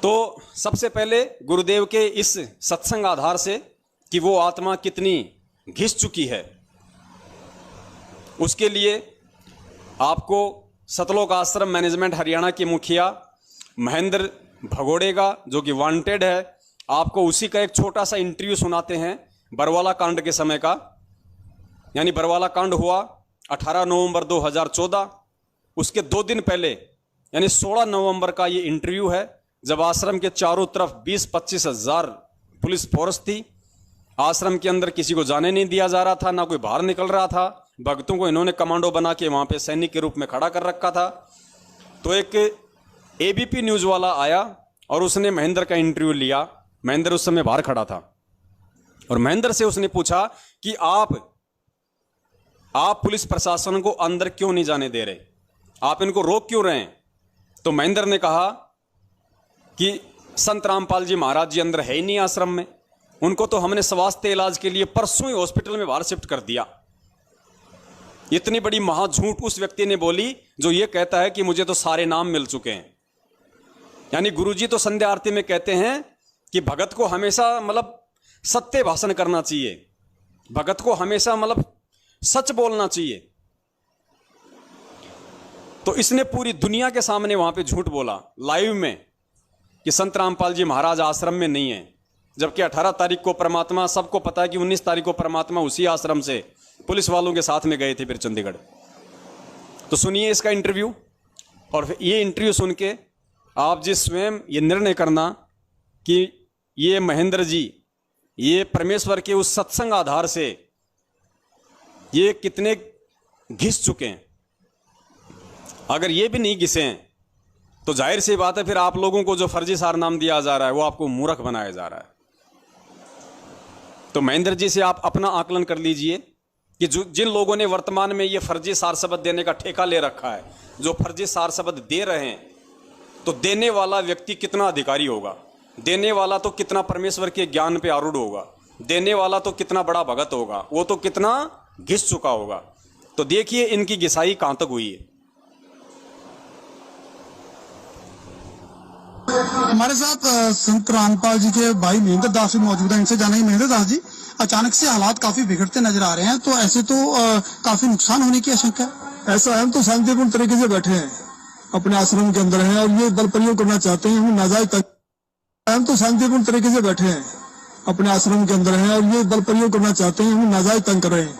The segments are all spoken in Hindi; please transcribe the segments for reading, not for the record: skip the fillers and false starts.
तो सबसे पहले गुरुदेव के इस सत्संग आधार से कि वो आत्मा कितनी घिस चुकी है, उसके लिए आपको सतलोक आश्रम मैनेजमेंट हरियाणा के मुखिया महेंद्र भगोड़ेगा, जो कि वांटेड है, आपको उसी का एक छोटा सा इंटरव्यू सुनाते हैं बरवाला कांड के समय का। यानी बरवाला कांड हुआ 18 नवंबर 2014, उसके 2 दिन पहले यानी 16 नवंबर का ये इंटरव्यू है, जब आश्रम के चारों तरफ 20-25 हजार पुलिस फोर्स थी। आश्रम के अंदर किसी को जाने नहीं दिया जा रहा था, ना कोई बाहर निकल रहा था। भक्तों को इन्होंने कमांडो बना के वहां पे सैनिक के रूप में खड़ा कर रखा था। तो एक एबीपी न्यूज वाला आया और उसने महेंद्र का इंटरव्यू लिया। महेंद्र उस समय बाहर खड़ा था और महेंद्र से उसने पूछा कि आप पुलिस प्रशासन को अंदर क्यों नहीं जाने दे रहे, आप इनको रोक क्यों रहे हैं? तो महेंद्र ने कहा कि संत रामपाल जी महाराज जी अंदर है ही नहीं आश्रम में, उनको तो हमने स्वास्थ्य इलाज के लिए परसों ही हॉस्पिटल में बाहर शिफ्ट कर दिया। इतनी बड़ी महाझूठ उस व्यक्ति ने बोली जो ये कहता है कि मुझे तो सारे नाम मिल चुके हैं। यानी गुरुजी तो संध्या आरती में कहते हैं कि भगत को हमेशा सत्य भाषण करना चाहिए, भगत को हमेशा सच बोलना चाहिए। तो इसने पूरी दुनिया के सामने वहां पे झूठ बोला लाइव में कि संत रामपाल जी महाराज आश्रम में नहीं है, जबकि 18 तारीख को परमात्मा, सबको पता है कि 19 तारीख को परमात्मा उसी आश्रम से पुलिस वालों के साथ में गए थे फिर चंडीगढ़। तो सुनिए इसका इंटरव्यू, और ये इंटरव्यू सुन के आप जी स्वयं ये निर्णय करना कि ये महेंद्र जी ये परमेश्वर के उस सत्संग आधार से ये कितने घिस चुके हैं। अगर ये भी नहीं घिसे हैं तो जाहिर सी बात है फिर आप लोगों को जो फर्जी सार नाम दिया जा रहा है वो आपको मूर्ख बनाया जा रहा है। तो महेंद्र जी से आप अपना आकलन कर लीजिए कि जिन लोगों ने वर्तमान में ये फर्जी सार शब्द देने का ठेका ले रखा है, जो फर्जी सार शब्द दे रहे हैं, तो देने वाला व्यक्ति कितना अधिकारी होगा, देने वाला तो कितना परमेश्वर के ज्ञान पे आरूढ़ होगा, देने वाला तो कितना बड़ा भगत होगा, वो तो कितना घिस चुका होगा। तो देखिए इनकी घिसाई कहां तक हुई है। हमारे साथ संत रामपाल जी के भाई महेंद्र दास जी मौजूद हैं। इनसे जानेंगे, महेंद्र दास जी, अचानक से हालात काफी बिगड़ते नजर आ रहे हैं, तो ऐसे तो काफी नुकसान होने की आशंका है। ऐसा है, हम तो शांतिपूर्ण तरीके से बैठे हैं, अपने आश्रम के अंदर हैं और ये बल प्रयोग करना चाहते हैं, हम नाजायज तक। हम तो शांतिपूर्ण तरीके से बैठे हैं, अपने आश्रम के अंदर हैं और ये बल प्रयोग करना चाहते हैं, हम नाजायज तंग कर रहे हैं।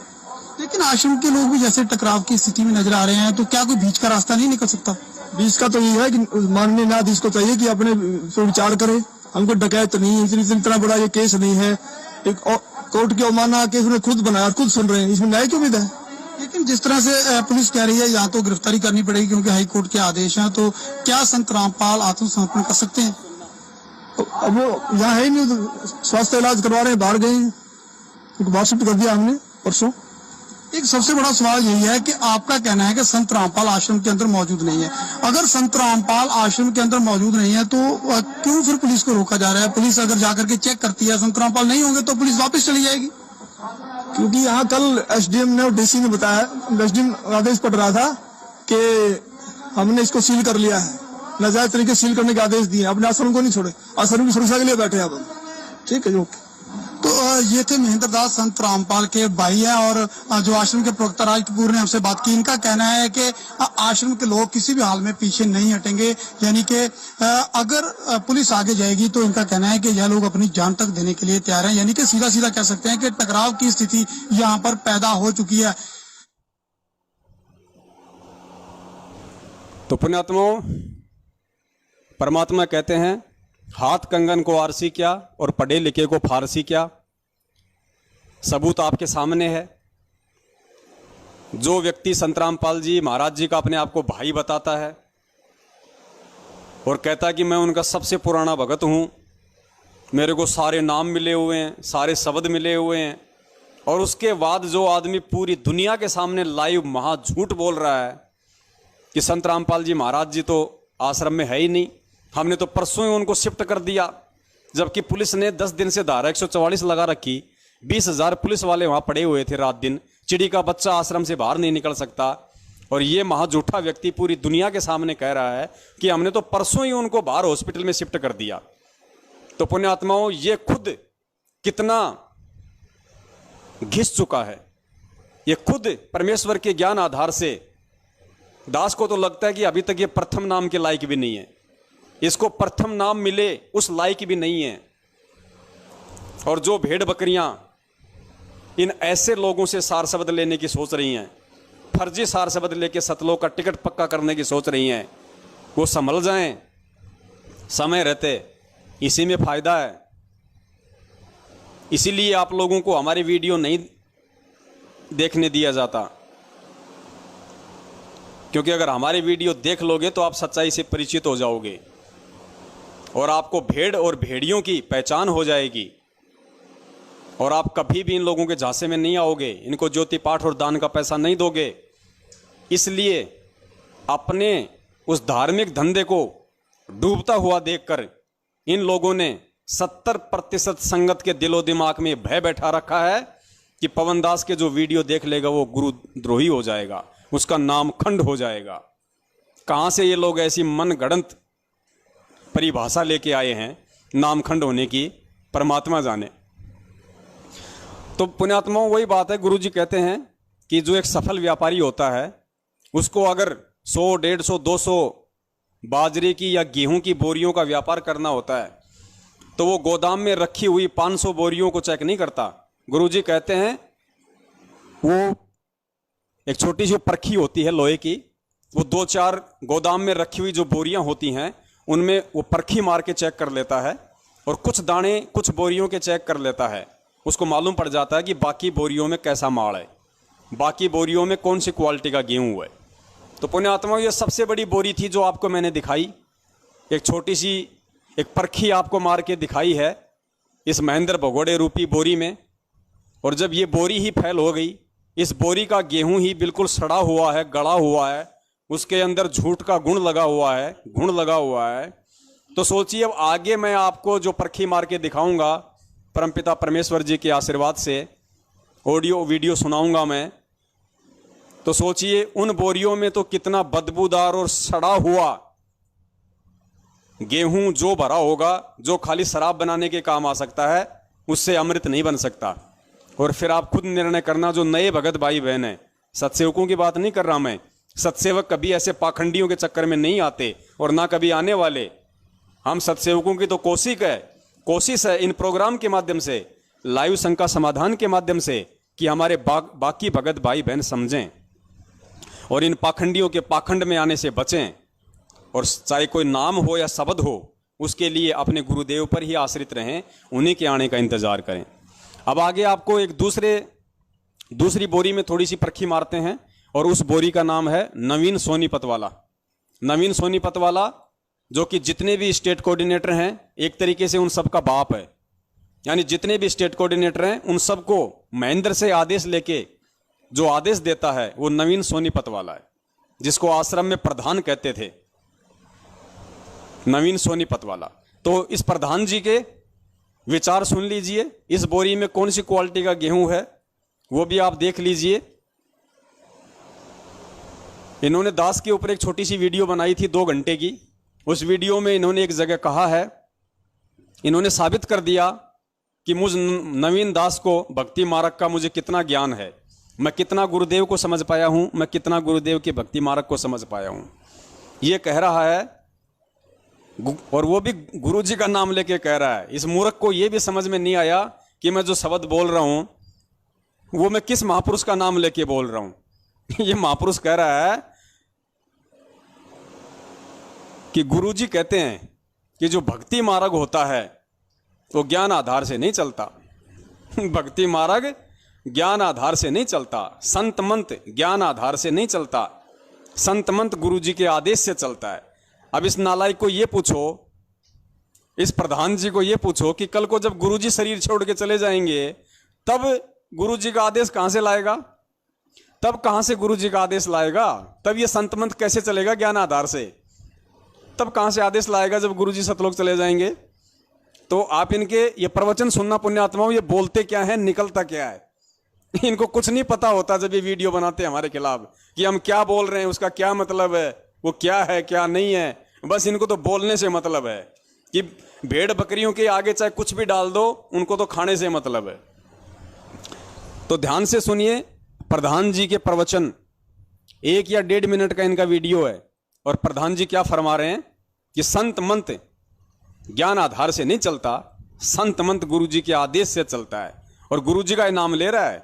लेकिन आश्रम के लोग भी जैसे टकराव की स्थिति में नजर आ रहे हैं, तो क्या कोई बीच का रास्ता नहीं निकल सकता? बीच का तो ये है कि माननीय न्यायाधीश को चाहिए कि अपने विचार करे। हमको डकैत नहीं है, इतना बड़ा ये केस नहीं है, एक कोर्ट की अवमानना केस उन्हें खुद बनाया, खुद सुन रहे हैं, इसमें न्याय की उम्मीद है। लेकिन जिस तरह से पुलिस कह रही है यहाँ तो गिरफ्तारी करनी पड़ेगी क्योंकि हाई कोर्ट के आदेश हैं, तो क्या संत रामपाल आत्मसमर्पण कर सकते हैं? अब वो यहाँ है ही नहीं, स्वास्थ्य इलाज करवा रहे हैं, बाहर गए, बाहर शिफ्ट कर दिया हमने परसों। एक सबसे बड़ा सवाल यही है कि आपका कहना है कि संत रामपाल आश्रम के अंदर मौजूद नहीं है। अगर संत रामपाल आश्रम के अंदर मौजूद नहीं है तो क्यों फिर पुलिस को रोका जा रहा है? पुलिस अगर जाकर के चेक करती है संत रामपाल नहीं होंगे तो पुलिस वापस चली जाएगी। क्योंकि यहाँ कल एसडीएम ने और डीसी ने बताया, एसडीएम आदेश पड़ रहा था कि हमने इसको सील कर लिया है, नाजायज तरीके से सील करने के आदेश दिए, अपने आश्रम को नहीं छोड़े, आश्रम की सुरक्षा के लिए बैठे अब। ठीक है जी, ओके। तो ये थे महेंद्र दास, संत रामपाल के भाई हैं और जो आश्रम के प्रवक्ता राज कपूर ने हमसे बात की। इनका कहना है कि आश्रम के लोग किसी भी हाल में पीछे नहीं हटेंगे, यानी कि अगर पुलिस आगे जाएगी तो इनका कहना है कि यह लोग अपनी जान तक देने के लिए तैयार हैं। यानी कि सीधा सीधा कह सकते हैं कि टकराव की स्थिति यहाँ पर पैदा हो चुकी है। तो पुण्यात्माओं, परमात्मा कहते हैं हाथ कंगन को आरसी क्या और पढ़े लिखे को फारसी क्या। सबूत आपके सामने है। जो व्यक्ति संत रामपाल जी महाराज जी का अपने आप को भाई बताता है और कहता है कि मैं उनका सबसे पुराना भगत हूं, मेरे को सारे नाम मिले हुए हैं, सारे शब्द मिले हुए हैं, और उसके बाद जो आदमी पूरी दुनिया के सामने लाइव महाझूठ बोल रहा है कि संत रामपाल जी महाराज जी तो आश्रम में है ही नहीं, हमने तो परसों ही उनको शिफ्ट कर दिया, जबकि पुलिस ने 10 दिन से धारा 144 लगा रखी। 20,000 पुलिस वाले वहां पड़े हुए थे रात दिन। चिड़ी का बच्चा आश्रम से बाहर नहीं निकल सकता। और ये महाजूठा व्यक्ति पूरी दुनिया के सामने कह रहा है कि हमने तो परसों ही उनको बाहर हॉस्पिटल में शिफ्ट कर दिया। तो पुण्यात्माओं, ये खुद कितना घिस चुका है। ये खुद परमेश्वर के ज्ञान आधार से दास को तो लगता है कि अभी तक ये प्रथम नाम के लायक भी नहीं है, इसको प्रथम नाम मिले उस लायक भी नहीं है। और जो भेड़ बकरियां इन ऐसे लोगों से सार शब्द लेने की सोच रही हैं, फर्जी सार शब्द लेके सतलोक का टिकट पक्का करने की सोच रही हैं, वो संभल जाएं, समय रहते। इसी में फायदा है। इसीलिए आप लोगों को हमारी वीडियो नहीं देखने दिया जाता, क्योंकि अगर हमारी वीडियो देख लोगे तो आप सच्चाई से परिचित हो जाओगे और आपको भेड़ और भेड़ियों की पहचान हो जाएगी और आप कभी भी इन लोगों के झांसे में नहीं आओगे, इनको ज्योति पाठ और दान का पैसा नहीं दोगे। इसलिए अपने उस धार्मिक धंधे को डूबता हुआ देखकर इन लोगों ने 70% संगत के दिलो दिमाग में भय बैठा रखा है कि पवन दास के जो वीडियो देख लेगा वो गुरुद्रोही हो जाएगा, उसका नाम खंड हो जाएगा। कहां से ये लोग ऐसी मनगढ़ंत परिभाषा लेके आए हैं नामखंड होने की, परमात्मा जाने। तो पुण्यात्माओं, वही बात है, गुरुजी कहते हैं कि जो एक सफल व्यापारी होता है उसको अगर 100, 150, 200 बाजरे की या गेहूं की बोरियों का व्यापार करना होता है तो वो गोदाम में रखी हुई 500 बोरियों को चेक नहीं करता। गुरुजी कहते हैं वो एक छोटी सी परखी होती है लोहे की, वो 2-4 गोदाम में रखी हुई जो बोरियां होती हैं उनमें वो परखी मार के चेक कर लेता है और कुछ दाने कुछ बोरियों के चेक कर लेता है। उसको मालूम पड़ जाता है कि बाकी बोरियों में कैसा माल है, बाकी बोरियों में कौन सी क्वालिटी का गेहूं है। तो पुण्यात्मा, ये सबसे बड़ी बोरी थी जो आपको मैंने दिखाई, एक छोटी सी एक परखी आपको मार के दिखाई है इस महेंद्र भगोड़े रूपी बोरी में। और जब ये बोरी ही फैल हो गई, इस बोरी का गेहूं ही बिल्कुल सड़ा हुआ है, गड़ा हुआ है, उसके अंदर झूठ का गुण लगा हुआ है, तो सोचिए अब आगे मैं आपको जो परखी मार के दिखाऊंगा परमपिता परमेश्वर जी के आशीर्वाद से ऑडियो वीडियो सुनाऊंगा मैं, तो सोचिए उन बोरियों में तो कितना बदबूदार और सड़ा हुआ गेहूं जो भरा होगा, जो खाली शराब बनाने के काम आ सकता है, उससे अमृत नहीं बन सकता। और फिर आप खुद निर्णय करना, जो नए भगत भाई बहन है, सत्सेवकों की बात नहीं कर रहा मैं, सत्सेवक कभी ऐसे पाखंडियों के चक्कर में नहीं आते और ना कभी आने वाले। हम सत्सेवकों की तो कोशिश है इन प्रोग्राम के माध्यम से, लाइव शंका समाधान के माध्यम से, कि हमारे बाकी भगत भाई बहन समझें और इन पाखंडियों के पाखंड में आने से बचें, और चाहे कोई नाम हो या शब्द हो उसके लिए अपने गुरुदेव पर ही आश्रित रहें, उन्हीं के आने का इंतजार करें। अब आगे आपको एक दूसरी बोरी में थोड़ी सी परखी मारते हैं और उस बोरी का नाम है नवीन सोनीपत वाला। नवीन सोनीपत वाला जो कि जितने भी स्टेट कोऑर्डिनेटर हैं एक तरीके से उन सबका बाप है, यानी जितने भी स्टेट कोऑर्डिनेटर हैं उन सबको महेंद्र से आदेश लेके जो आदेश देता है वो नवीन सोनीपत वाला है, जिसको आश्रम में प्रधान कहते थे, नवीन सोनीपत वाला। तो इस प्रधान जी के विचार सुन लीजिए, इस बोरी में कौन सी क्वालिटी का गेहूं है वो भी आप देख लीजिए। इन्होंने दास के ऊपर एक छोटी सी वीडियो बनाई थी 2 घंटे की। उस वीडियो में इन्होंने एक जगह कहा है, इन्होंने साबित कर दिया कि मुझ नवीन दास को भक्ति मार्ग का मुझे कितना ज्ञान है, मैं कितना गुरुदेव को समझ पाया हूं, मैं कितना गुरुदेव के भक्ति मार्ग को समझ पाया हूं, ये कह रहा है। और वो भी गुरु जी का नाम लेके कह रहा है। इस मूर्ख को ये भी समझ में नहीं आया कि मैं जो शब्द बोल रहा हूं वो मैं किस महापुरुष का नाम लेके बोल रहा हूं। ये महापुरुष कह रहा है कि गुरु जी कहते हैं कि जो भक्ति मार्ग होता है वो ज्ञान आधार से नहीं चलता। भक्ति मार्ग ज्ञान आधार से नहीं चलता, संत मंत ज्ञान आधार से नहीं चलता, संत मंत गुरु जी के आदेश से चलता है। अब इस नालायक को ये पूछो, इस प्रधान जी को ये पूछो कि कल को जब गुरु जी शरीर छोड़ के चले जाएंगे तब गुरु जी का आदेश कहां से लाएगा, तब कहां से गुरु जी का आदेश लाएगा, तब ये संत मंत कैसे चलेगा ज्ञान आधार से, तब कहां से आदेश लाएगा जब गुरु जी सतलोक चले जाएंगे। तो आप इनके ये प्रवचन सुनना पुण्यात्माओं, ये बोलते क्या है निकलता क्या है, इनको कुछ नहीं पता होता जब ये वीडियो बनाते हैं हमारे खिलाफ कि हम क्या बोल रहे हैं, उसका क्या मतलब है, वो क्या है क्या नहीं है। बस इनको तो बोलने से मतलब है कि भेड़ बकरियों के आगे चाहे कुछ भी डाल दो, उनको तो खाने से मतलब है। तो ध्यान से सुनिए, प्रधान जी के प्रवचन, 1 या 1.5 मिनट का इनका वीडियो है, और प्रधान जी क्या फरमा रहे हैं कि संत मंत ज्ञान आधार से नहीं चलता, संत मंत गुरु जी के आदेश से चलता है। और गुरु जी का इनाम ले रहा है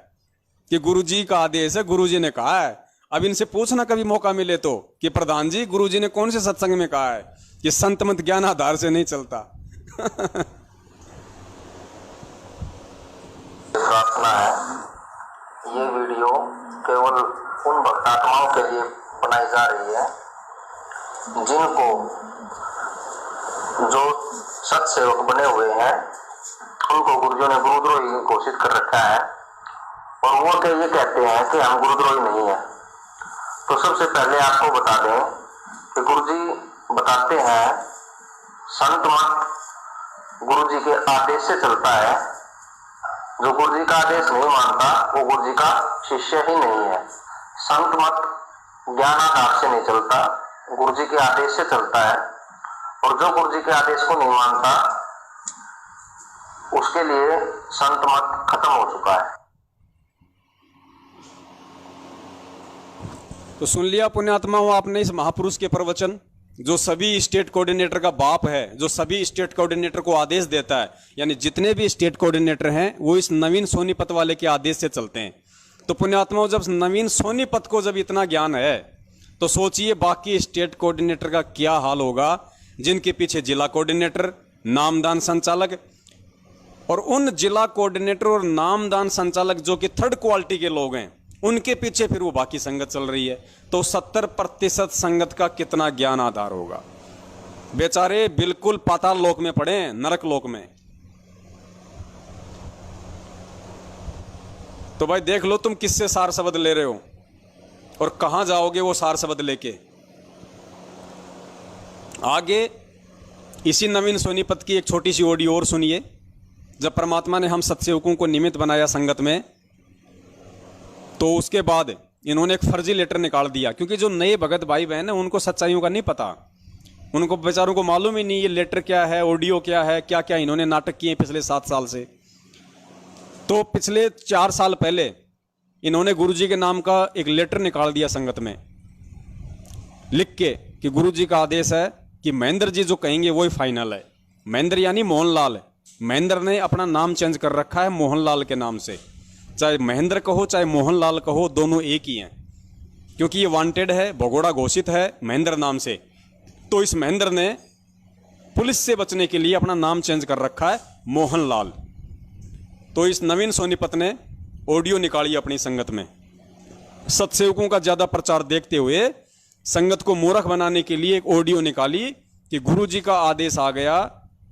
कि गुरु जी का आदेश है, गुरु जी ने कहा है। अब इनसे पूछना कभी मौका मिले तो कि प्रधान जी, गुरु जी ने कौन से सत्संग में कहा है कि संत मंत ज्ञान आधार से नहीं चलता। प्रार्थना है, ये वीडियो केवल उन भक्तात्माओं के लिए बनाई जा रही है जिनको, जो सत्सेवक बने हुए हैं, उनको गुरुजों ने गुरुद्रोही घोषित कर रखा है, और वो ये कहते हैं कि हम गुरुद्रोही नहीं है। तो सबसे पहले आपको बता दें कि गुरुजी बताते हैं संत मत गुरु जी के आदेश से चलता है। जो गुरु जी का आदेश नहीं मानता वो गुरु जी का शिष्य ही नहीं है। संत मत ज्ञान आधार से नहीं चलता, गुरु जी के आदेश से चलता है। और जो गुरु जी के आदेश को नहीं मानता उसके लिए संत मत खत्म हो चुका है। तो सुन लिया पुण्यात्माओं आपने इस महापुरुष के प्रवचन, जो सभी स्टेट कोऑर्डिनेटर का बाप है, जो सभी स्टेट कोऑर्डिनेटर को आदेश देता है। यानी जितने भी स्टेट कोऑर्डिनेटर हैं वो इस नवीन सोनीपत वाले के आदेश से चलते हैं। तो पुण्यात्माओं, जब नवीन सोनीपत को जब इतना ज्ञान है तो सोचिए बाकी स्टेट कोऑर्डिनेटर का क्या हाल होगा, जिनके पीछे जिला कोऑर्डिनेटर, नामदान संचालक, और उन जिला कोऑर्डिनेटर और नामदान संचालक जो कि थर्ड क्वालिटी के लोग हैं, उनके पीछे फिर वो बाकी संगत चल रही है। तो 70% संगत का कितना ज्ञान आधार होगा। बेचारे बिल्कुल पाताल लोक में पड़े हैं, नरक लोक में। तो भाई देख लो तुम किससे सार शब्द ले रहे हो और कहां जाओगे वो सार शब्द लेके। आगे इसी नवीन सोनीपत की एक छोटी सी ऑडियो और सुनिए। जब परमात्मा ने हम सत्सेवकों को निमित्त बनाया संगत में, तो उसके बाद इन्होंने एक फर्जी लेटर निकाल दिया, क्योंकि जो नए भगत भाई बहन है उनको सच्चाइयों का नहीं पता, उनको बेचारों को मालूम ही नहीं ये लेटर क्या है, ऑडियो क्या है, क्या क्या इन्होंने नाटक किए पिछले 7 साल से। तो पिछले 4 साल पहले इन्होंने गुरुजी के नाम का एक लेटर निकाल दिया संगत में, लिख के कि गुरुजी का आदेश है कि महेंद्र जी जो कहेंगे वही फाइनल है। महेंद्र यानी मोहनलाल, महेंद्र ने अपना नाम चेंज कर रखा है मोहनलाल के नाम से। चाहे महेंद्र कहो चाहे मोहनलाल कहो, दोनों एक ही हैं, क्योंकि ये वांटेड है, भगोड़ा घोषित है महेंद्र नाम से। तो इस महेंद्र ने पुलिस से बचने के लिए अपना नाम चेंज कर रखा है मोहनलाल। तो इस नवीन सोनीपत ने ऑडियो निकाली अपनी संगत में, सत्सेवकों का ज्यादा प्रचार देखते हुए संगत को मूर्ख बनाने के लिए एक ऑडियो निकाली कि गुरुजी का आदेश आ गया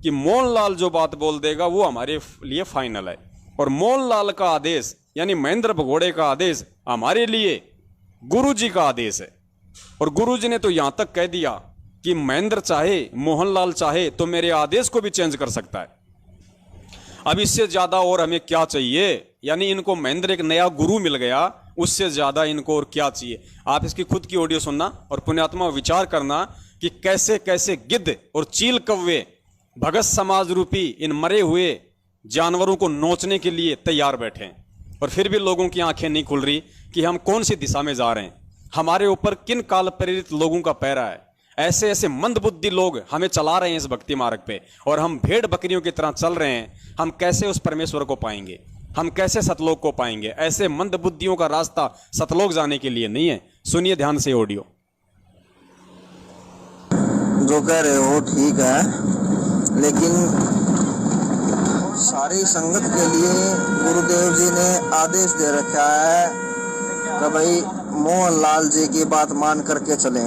कि मोहनलाल जो बात बोल देगा वो हमारे लिए फाइनल है, और मोहनलाल का आदेश यानी महेंद्र भगोड़े का आदेश हमारे लिए गुरुजी का आदेश है। और गुरुजी ने तो यहां तक कह दिया कि महेंद्र चाहे, मोहनलाल चाहे तो मेरे आदेश को भी चेंज कर सकता है। अब इससे ज्यादा और हमें क्या चाहिए? यानी इनको महेंद्र एक नया गुरु मिल गया, उससे ज्यादा इनको और क्या चाहिए? आप इसकी खुद की ऑडियो सुनना और पुण्यात्मा विचार करना कि कैसे कैसे गिद्ध और चील कौवे भगत समाज रूपी इन मरे हुए जानवरों को नोचने के लिए तैयार बैठे हैं, और फिर भी लोगों की आंखें नहीं खुल रही कि हम कौन सी दिशा में जा रहे हैं, हमारे ऊपर किन काल प्रेरित लोगों का पैरा है। ऐसे ऐसे मंदबुद्धि लोग हमें चला रहे हैं इस भक्ति मार्ग पे, और हम भेड़ बकरियों की तरह चल रहे हैं। हम कैसे उस परमेश्वर को पाएंगे, हम कैसे सतलोक को पाएंगे? ऐसे मंदबुद्धियों का रास्ता सतलोक जाने के लिए नहीं है। सुनिए ध्यान से ऑडियो। जो कह रहे हो ठीक है, लेकिन सारी संगत के लिए गुरुदेव जी ने आदेश दे रखा है कि भाई मोहनलाल जी की बात मान करके चलें,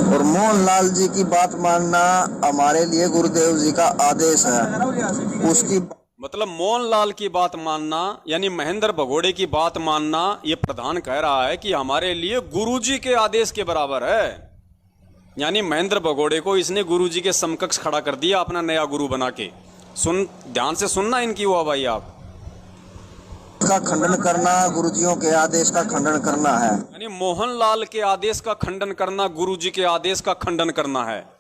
और मोहनलाल जी की बात मानना हमारे लिए गुरुदेव जी का आदेश है। उसकी मतलब मोहनलाल की बात मानना यानी महेंद्र भगोड़े की बात मानना, ये प्रधान कह रहा है कि हमारे लिए गुरुजी के आदेश के बराबर है। यानी महेंद्र भगोड़े को इसने गुरुजी के समकक्ष खड़ा कर दिया अपना नया गुरु बना के। सुन, ध्यान से सुनना इनकी हुआ भाई आप। का खंडन करना, गुरुजियों के आदेश का खंडन करना है। यानी मोहनलाल के आदेश का खंडन करना, गुरुजी के आदेश का खंडन करना है।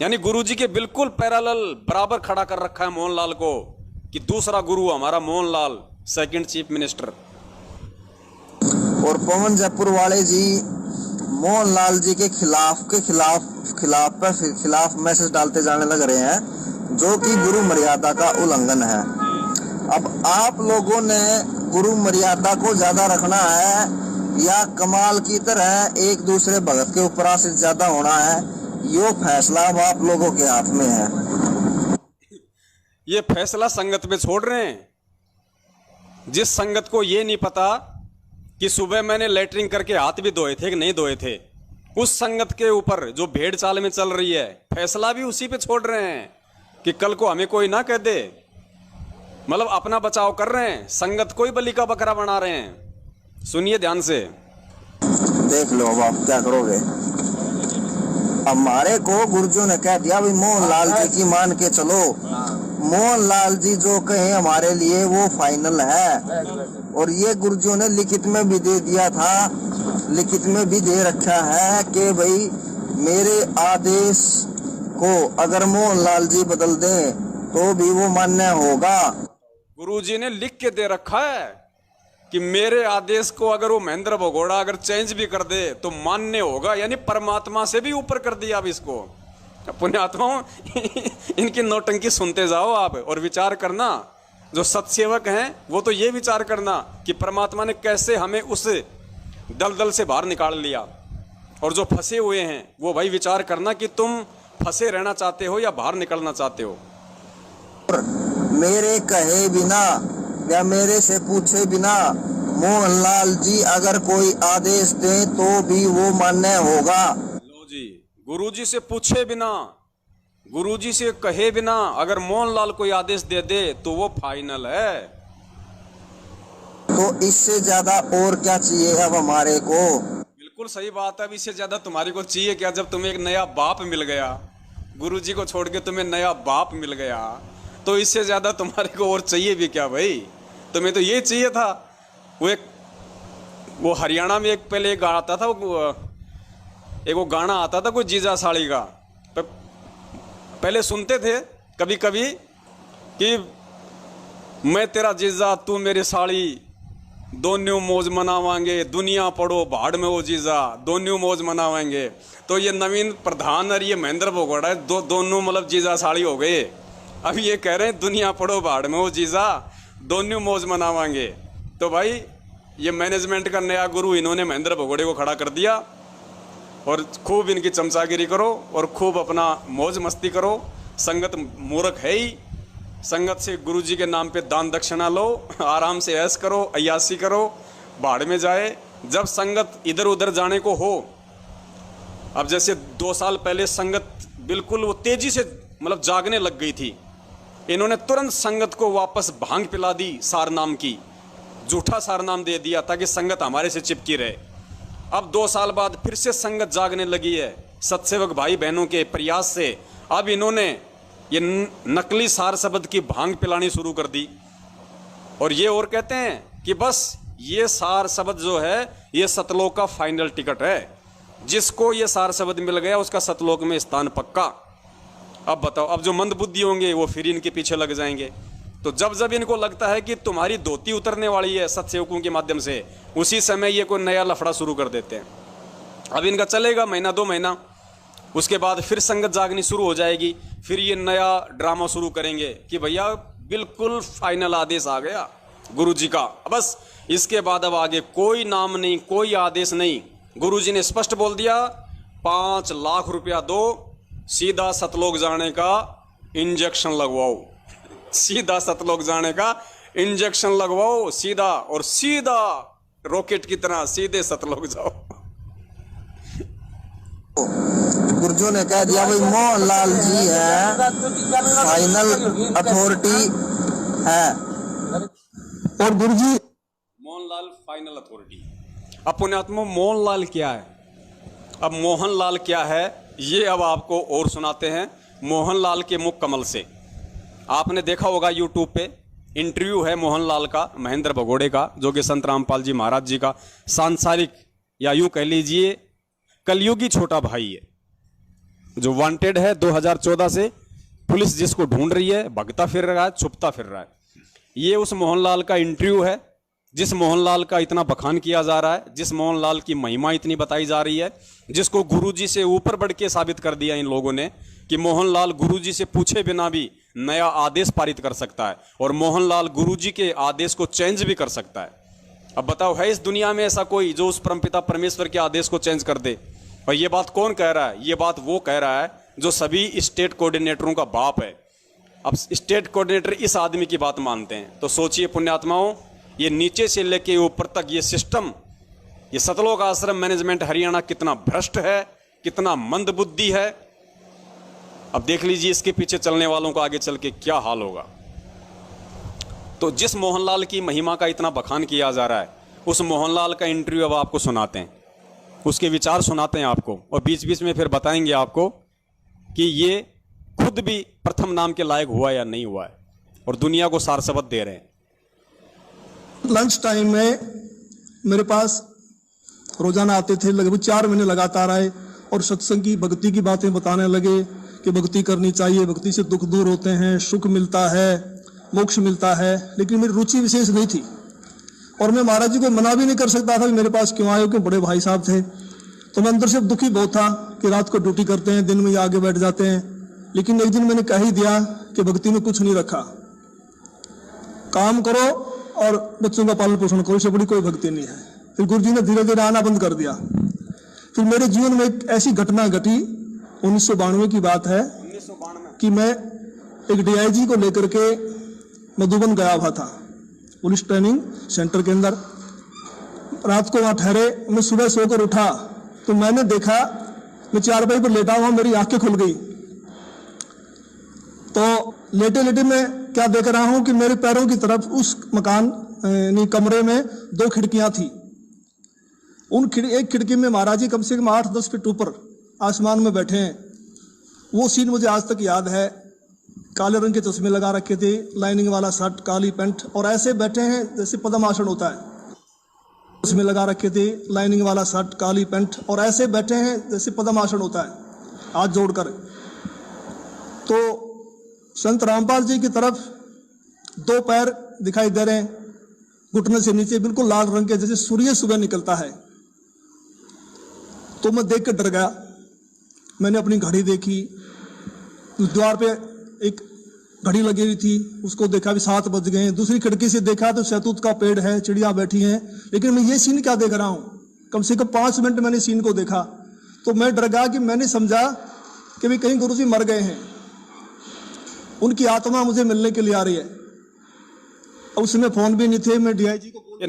यानी गुरुजी के बिल्कुल पैरेलल बराबर खड़ा कर रखा है मोहनलाल को कि दूसरा गुरु हमारा मोहनलाल, सेकंड चीफ मिनिस्टर। और पवन जयपुर वाले जी मोहनलाल जी के खिलाफ मैसेज डालते जाने लग रहे हैं, जो कि गुरु मर्यादा का उल्लंघन है। अब आप लोगों ने गुरु मर्यादा को ज्यादा रखना है या कमाल की तरह एक दूसरे भगत के ऊपर आश्रित ज्यादा होना है, यो फैसला अब आप लोगों के हाथ में है। ये फैसला संगत पे छोड़ रहे हैं। जिस संगत को ये नहीं पता कि सुबह मैंने लेटरिंग करके हाथ भी धोए थे कि नहीं धोए थे, उस संगत के ऊपर जो भेड़ चाल में चल रही है, फैसला भी उसी पे छोड़ रहे हैं कि कल को हमें कोई ना कह दे। मतलब अपना बचाव कर रहे हैं, संगत को ही बलि का बकरा बना रहे हैं। सुनिए ध्यान से, देख लो अब आप क्या करोगे। हमारे को गुरुजों ने कह दिया भाई मोहनलाल जी की मान के चलो, मोहनलाल जी जो कहे हमारे लिए वो फाइनल है। और ये गुरुजों ने लिखित में भी दे दिया था, लिखित में भी दे रखा है कि भाई मेरे आदेश को अगर मोहनलाल जी बदल दें तो भी वो मान्य होगा। गुरुजी ने लिख के दे रखा है कि मेरे आदेश को अगर वो महेंद्र भगोड़ा अगर चेंज भी कर दे तो मान्य होगा। यानी परमात्मा से भी ऊपर कर दिया अब इसको। पुण्यात्माओं, इनकी नौटंकी सुनते जाओ आप और विचार करना। जो सत्सेवक हैं वो तो ये विचार करना कि परमात्मा ने कैसे हमें उस दलदल से बाहर निकाल लिया, और जो फंसे हुए हैं वो भाई विचार करना कि तुम फंसे रहना चाहते हो या बाहर निकलना चाहते हो। मेरे कहे बिना या मेरे से पूछे बिना मोहनलाल जी अगर कोई आदेश दें तो भी वो मान्य होगा। लो जी, गुरुजी से पूछे बिना, गुरुजी से कहे बिना अगर मोहनलाल कोई आदेश दे दे तो वो फाइनल है। तो इससे ज्यादा और क्या चाहिए अब हमारे को। बिल्कुल सही बात है। अब इससे ज्यादा तुम्हारे को चाहिए क्या, जब तुम्हें एक नया बाप मिल गया, गुरुजी को छोड़ के तुम्हें नया बाप मिल गया, तो इससे ज्यादा तुम्हारे को और चाहिए भी क्या भाई। तुम्हें तो ये चाहिए था। वो हरियाणा में एक पहले एक आता था, वो गाना आता था कोई जीजा साड़ी का, पहले सुनते थे कभी कभी कि मैं तेरा जीजा तू मेरी साड़ी, दोनों मौज मनावांगे, दुनिया पड़ो भाड़ में वो जीजा, दोनों मौज मनावाएंगे। तो ये नवीन प्रधान और ये महेंद्र भगोड़ा दोनों मतलब जीजा साड़ी हो गए। अब ये कह रहे हैं दुनिया पड़ो भाड़ में वो जीजा, दोनों मौज मनावाएंगे। तो भाई ये मैनेजमेंट का नया गुरु इन्होंने महेंद्र भगोड़े को खड़ा कर दिया और खूब इनकी चमचागिरी करो और खूब अपना मौज मस्ती करो। संगत मूर्ख है ही। संगत से गुरुजी के नाम पे दान दक्षिणा लो, आराम से ऐश करो, अय्यासी करो, भाड़ में जाए। जब संगत इधर उधर जाने को हो, अब जैसे 2 साल पहले संगत बिल्कुल वो तेजी से मतलब जागने लग गई थी, इन्होंने तुरंत संगत को वापस भांग पिला दी, सार नाम की, झूठा सार नाम दे दिया ताकि संगत हमारे से चिपकी रहे। अब 2 साल बाद फिर से संगत जागने लगी है सत्सेवक भाई बहनों के प्रयास से। अब इन्होंने ये नकली सार शब्द की भांग पिलानी शुरू कर दी और ये और कहते हैं कि बस ये सार शब्द जो है ये सतलोक का फाइनल टिकट है। जिसको ये सार शब्द मिल गया उसका सतलोक में स्थान पक्का। अब बताओ, अब जो मंदबुद्धि होंगे वो फिर इनके पीछे लग जाएंगे। तो जब जब इनको लगता है कि तुम्हारी धोती उतरने वाली है सत्सेवकों के माध्यम से, उसी समय ये कोई नया लफड़ा शुरू कर देते हैं। अब इनका चलेगा महीना 2 महीना, उसके बाद फिर संगत जागनी शुरू हो जाएगी। फिर ये नया ड्रामा शुरू करेंगे कि भैया बिल्कुल फाइनल आदेश आ गया गुरुजी का, बस इसके बाद अब आगे कोई नाम नहीं, कोई आदेश नहीं। गुरुजी ने स्पष्ट बोल दिया 5 लाख रुपया दो, सीधा सतलोक जाने का इंजेक्शन लगवाओ, सीधा सतलोक जाने का इंजेक्शन लगवाओ सीधा, और सीधा रॉकेट की तरह सीधे सतलोक जाओ। गुरुजों ने कह दिया भाई मोहनलाल जी है फाइनल अथॉरिटी है। और गुरुजी मोहनलाल फाइनल अथॉरिटी। अब पुण्यात्मा मोहनलाल क्या है? अब मोहनलाल क्या है ये अब आपको और सुनाते हैं मोहनलाल के मुख कमल से। आपने देखा होगा यूट्यूब पे इंटरव्यू है मोहनलाल का, महेंद्र भगोड़े का, जो कि संत रामपाल जी महाराज जी का सांसारिक या यूं कह लीजिए कलयुगी छोटा भाई है, जो वांटेड है 2014 से। पुलिस जिसको ढूंढ रही है, भगता फिर रहा है, छुपता फिर रहा है। ये उस मोहनलाल का इंटरव्यू है, जिस मोहनलाल का इतना बखान किया जा रहा है, जिस मोहनलाल की महिमा इतनी बताई जा रही है, जिसको गुरुजी से ऊपर बढ़ के साबित कर दिया इन लोगों ने कि मोहनलाल गुरुजी से पूछे बिना भी नया आदेश पारित कर सकता है और मोहनलाल गुरुजी के आदेश को चेंज भी कर सकता है। अब बताओ, है इस दुनिया में ऐसा कोई जो उस परमपिता परमेश्वर के आदेश को चेंज कर दे? और ये बात कौन कह रहा है? ये बात वो कह रहा है जो सभी स्टेट कोऑर्डिनेटरों का बाप है। अब स्टेट कोऑर्डिनेटर इस आदमी की बात मानते हैं, तो सोचिए पुण्यात्माओं, ये नीचे से लेके ऊपर तक ये सिस्टम, ये सतलोक आश्रम मैनेजमेंट हरियाणा कितना भ्रष्ट है, कितना मंदबुद्धि है। अब देख लीजिए इसके पीछे चलने वालों का आगे चल के क्या हाल होगा। तो जिस मोहनलाल की महिमा का इतना बखान किया जा रहा है, उस मोहनलाल का इंटरव्यू अब आपको सुनाते हैं, उसके विचार सुनाते हैं आपको, और बीच बीच में फिर बताएंगे आपको कि ये खुद भी प्रथम नाम के लायक हुआ या नहीं हुआ है, और दुनिया को सार सबक दे रहे हैं। लंच टाइम में मेरे पास रोजाना आते थे, लगभग 4 महीने लगातार आए और सत्संग की, भक्ति की बातें बताने लगे कि भक्ति करनी चाहिए, भक्ति से दुख दूर होते हैं, सुख मिलता है, मोक्ष मिलता है। लेकिन मेरी रुचि विशेष नहीं थी और मैं महाराज जी को मना भी नहीं कर सकता था कि मेरे पास क्यों आए हो, क्योंकि बड़े भाई साहब थे। तो मैं अंदर से दुखी बहुत था कि रात को ड्यूटी करते हैं, दिन में ये आगे बैठ जाते हैं। लेकिन एक दिन मैंने कह ही दिया कि भक्ति में कुछ नहीं रखा, काम करो और बच्चों का पालन पोषण करो, इससे बड़ी कोई भक्ति नहीं है। फिर गुरु जी ने धीरे धीरे आना बंद कर दिया। फिर मेरे जीवन में एक ऐसी घटना घटी, 1992 की बात है, कि मैं एक DIG को लेकर के मधुबन गया हुआ था, पुलिस ट्रेनिंग सेंटर के अंदर। रात को वहां ठहरे, मैं सुबह सोकर उठा तो मैंने देखा, मैं चारपाई पर लेटा हुआ, मेरी आंखें खुल गई। तो लेटे लेटे मैं क्या देख रहा हूं कि मेरे पैरों की तरफ उस मकान कमरे में 2 खिड़कियां थी। एक खिड़की में महाराज जी कम से कम 8-10 फीट ऊपर आसमान में बैठे हैं। वो सीन मुझे आज तक याद है। काले रंग के चश्मे लगा रखे थे, लाइनिंग वाला शर्ट, काली पैंट, और ऐसे बैठे हैं जैसे पद्मासन होता है। चश्मे लगा रखे थे, लाइनिंग वाला शर्ट, काली पैंट, और ऐसे बैठे हैं जैसे पद्मासन होता है, हाथ जोड़कर। तो संत रामपाल जी की तरफ 2 पैर दिखाई दे रहे हैं, घुटने से नीचे बिल्कुल लाल रंग के, जैसे सूर्य सुबह निकलता है। तो मैं देख कर डर गया। मैंने अपनी घड़ी देखी, उस द्वार पे एक घड़ी लगी हुई थी, उसको देखा भी 7 बज गए। दूसरी खिड़की से देखा तो शहतूत का पेड़ है, चिड़िया बैठी हैं। लेकिन मैं ये सीन क्या देख रहा हूँ, कम से कम 5 मिनट मैंने सीन को देखा। तो मैं डर गया कि मैंने समझा कि भी कहीं गुरुजी मर गए हैं, उनकी आत्मा मुझे मिलने के लिए आ रही है। अब उसमें फोन भी नहीं थे। मैं DIG को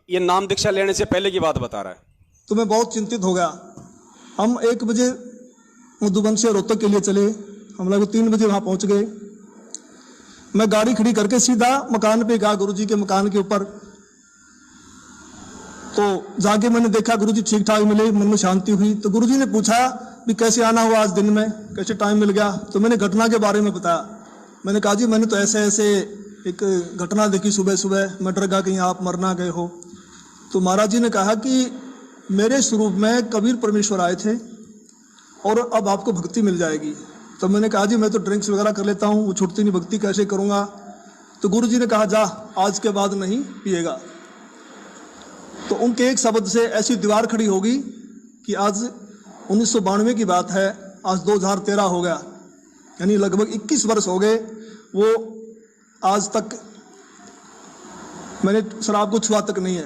ये नाम दीक्षा लेने से पहले की बात बता रहा है। तो मैं बहुत चिंतित हो गया। हम 1 बजे मधुबन से रोहतक के लिए चले, हम लोग 3 बजे वहां पहुंच गए। मैं गाड़ी खड़ी करके सीधा मकान पे गया, गुरुजी के मकान के ऊपर। तो जाके मैंने देखा गुरुजी ठीक ठाक मिले, मन में शांति हुई। तो गुरुजी ने पूछा भी कैसे आना हुआ आज दिन में, कैसे टाइम मिल गया। तो मैंने घटना के बारे में बताया। मैंने कहा जी मैंने तो ऐसे ऐसे एक घटना देखी सुबह सुबह, मैं डर गया कहीं आप मर ना गए हो। तो महाराज जी ने कहा कि मेरे स्वरूप में कबीर परमेश्वर आए थे और अब आपको भक्ति मिल जाएगी। तो मैंने कहा जी मैं तो ड्रिंक्स वगैरह कर लेता हूँ, वो छूटती नहीं, भक्ति कैसे करूँगा। तो गुरु जी ने कहा जा आज के बाद नहीं पिएगा। तो उनके एक शब्द से ऐसी दीवार खड़ी होगी कि आज 1992 की बात है, आज 2013 हो गया, यानी लगभग 21 वर्ष हो गए। वो आज तक मैंने शराब को छुआ तक नहीं है।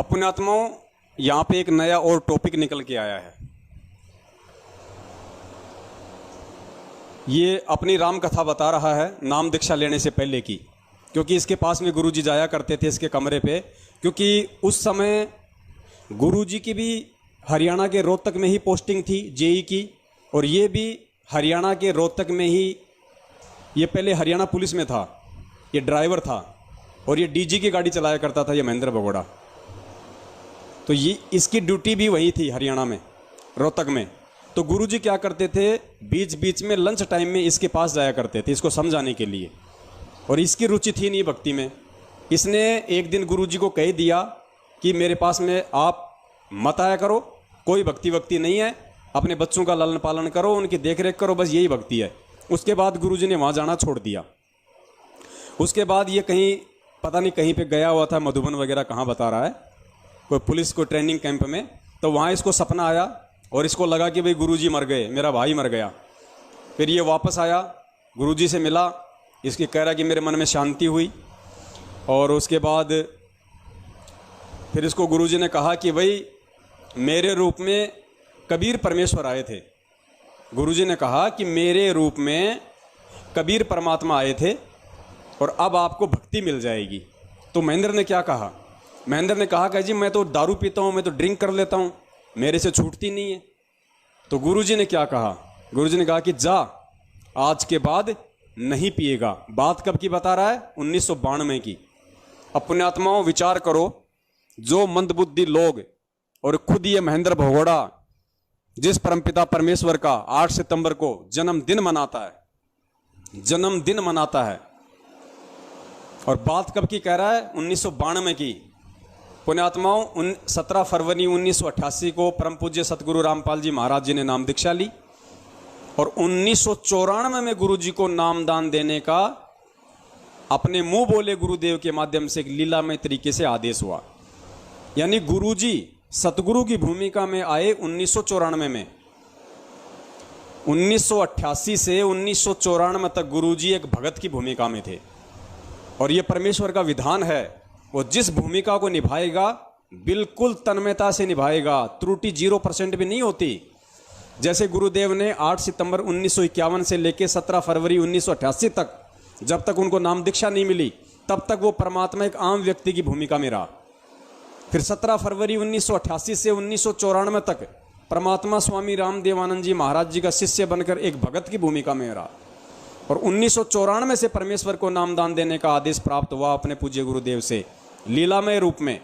पुण्यात्माओं, यहाँ पे एक नया और टॉपिक निकल के आया है। ये अपनी राम कथा बता रहा है नाम दीक्षा लेने से पहले की, क्योंकि इसके पास में गुरुजी जाया करते थे इसके कमरे पे, क्योंकि उस समय गुरुजी की भी हरियाणा के रोहतक में ही पोस्टिंग थी JE की, और ये भी हरियाणा के रोहतक में ही, ये पहले हरियाणा पुलिस में था, ये ड्राइवर था और ये DG की गाड़ी चलाया करता था, ये महेंद्र भगोड़ा। तो ये इसकी ड्यूटी भी वही थी हरियाणा में, रोहतक में। तो गुरुजी क्या करते थे, बीच बीच में लंच टाइम में इसके पास जाया करते थे इसको समझाने के लिए। और इसकी रुचि थी नहीं भक्ति में। इसने एक दिन गुरुजी को कह दिया कि मेरे पास में आप मत आया करो, कोई भक्ति नहीं है, अपने बच्चों का लालन पालन करो, उनकी देख रेख करो, बस यही भक्ति है। उसके बाद गुरुजी ने वहाँ जाना छोड़ दिया। उसके बाद ये कहीं पता नहीं कहीं पे गया हुआ था, मधुबन वगैरह कहाँ बता रहा है, कोई पुलिस को ट्रेनिंग कैंप में, तो वहाँ इसको सपना आया और इसको लगा कि भाई गुरुजी मर गए, मेरा भाई मर गया। फिर ये वापस आया, गुरुजी से मिला, इसकी कह रहा कि मेरे मन में शांति हुई। और उसके बाद फिर इसको गुरुजी ने कहा कि भाई मेरे रूप में कबीर परमेश्वर आए थे। गुरुजी ने कहा कि मेरे रूप में कबीर परमात्मा आए थे और अब आपको भक्ति मिल जाएगी। तो महेंद्र ने क्या कहा? महेंद्र ने कहा कि जी मैं तो दारू पीता हूँ, मैं तो ड्रिंक कर लेता हूँ, मेरे से छूटती नहीं है। तो गुरुजी ने क्या कहा? गुरुजी ने कहा कि जा, आज के बाद नहीं पिएगा। बात कब की बता रहा है? 1992 की। अब पुण्यात्माओं विचार करो, जो मंदबुद्धि लोग और खुद ये महेंद्र भगोड़ा जिस परमपिता परमेश्वर का 8 सितंबर को जन्मदिन मनाता है, और बात कब की कह रहा है? 1992 की। पुण्यात्माओं 17 फरवरी 1988 को परम पूज्य सतगुरु रामपाल जी महाराज जी ने नाम दीक्षा ली और 1994 में गुरु जी को नामदान देने का अपने मुंह बोले गुरुदेव के माध्यम से एक लीलामय तरीके से आदेश हुआ। यानी गुरु जी सतगुरु की भूमिका में आए 1994 में। 1988 से 1994 तक गुरु जी एक भगत की भूमिका में थे और ये परमेश्वर का विधान है, वो जिस भूमिका को निभाएगा बिल्कुल तन्मयता से निभाएगा, त्रुटि 0% भी नहीं होती। जैसे गुरुदेव ने 8 सितंबर 1951 से लेकर 17 फरवरी 1988 तक, जब तक उनको नाम दीक्षा नहीं मिली तब तक वो परमात्मा एक आम व्यक्ति की भूमिका में रहा। फिर 17 फरवरी 1988 से 1994 तक परमात्मा स्वामी रामदेवानंद जी महाराज जी का शिष्य बनकर एक भगत की भूमिका में रहा और 1994 से परमेश्वर को नामदान देने का आदेश प्राप्त हुआ अपने पूज्य गुरुदेव से लीलामय रूप में।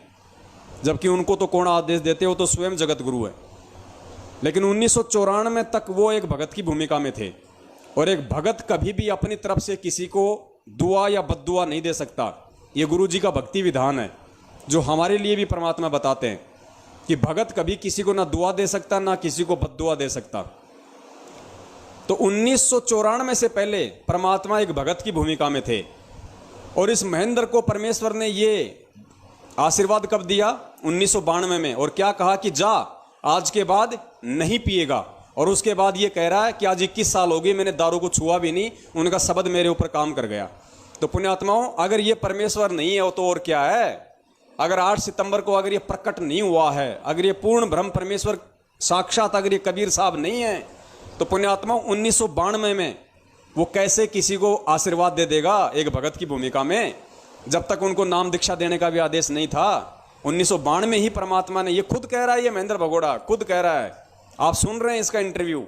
जबकि उनको तो कौन आदेश देते हो, तो स्वयं जगत गुरु है। लेकिन 1994 तक वो एक भगत की भूमिका में थे और एक भगत कभी भी अपनी तरफ से किसी को दुआ या बद्दुआ नहीं दे सकता। ये गुरु जी का भक्ति विधान है जो हमारे लिए भी परमात्मा बताते हैं कि भगत कभी किसी को ना दुआ दे सकता ना किसी को बद्दुआ दे सकता। तो 1994 से पहले परमात्मा एक भगत की भूमिका में थे और इस महेंद्र को परमेश्वर ने ये आशीर्वाद कब दिया? 1992 में। और क्या कहा कि जा, आज के बाद नहीं पिएगा। और उसके बाद ये कह रहा है कि आज 21 साल हो गए मैंने दारू को छुआ भी नहीं, उनका शब्द मेरे ऊपर काम कर गया। तो पुण्यात्माओं, अगर ये परमेश्वर नहीं है तो और क्या है? अगर 8 सितंबर को अगर ये प्रकट नहीं हुआ है, अगर ये पूर्ण ब्रह्म परमेश्वर साक्षात अगर ये कबीर साहब नहीं है, तो पुण्यात्माओं 1992 में वो कैसे किसी को आशीर्वाद दे देगा एक भगत की भूमिका में, जब तक उनको नाम दीक्षा देने का भी आदेश नहीं था। 1992 में ही परमात्मा ने, ये खुद कह रहा है, ये महेंद्र भगोड़ा खुद कह रहा है, आप सुन रहे हैं इसका इंटरव्यू।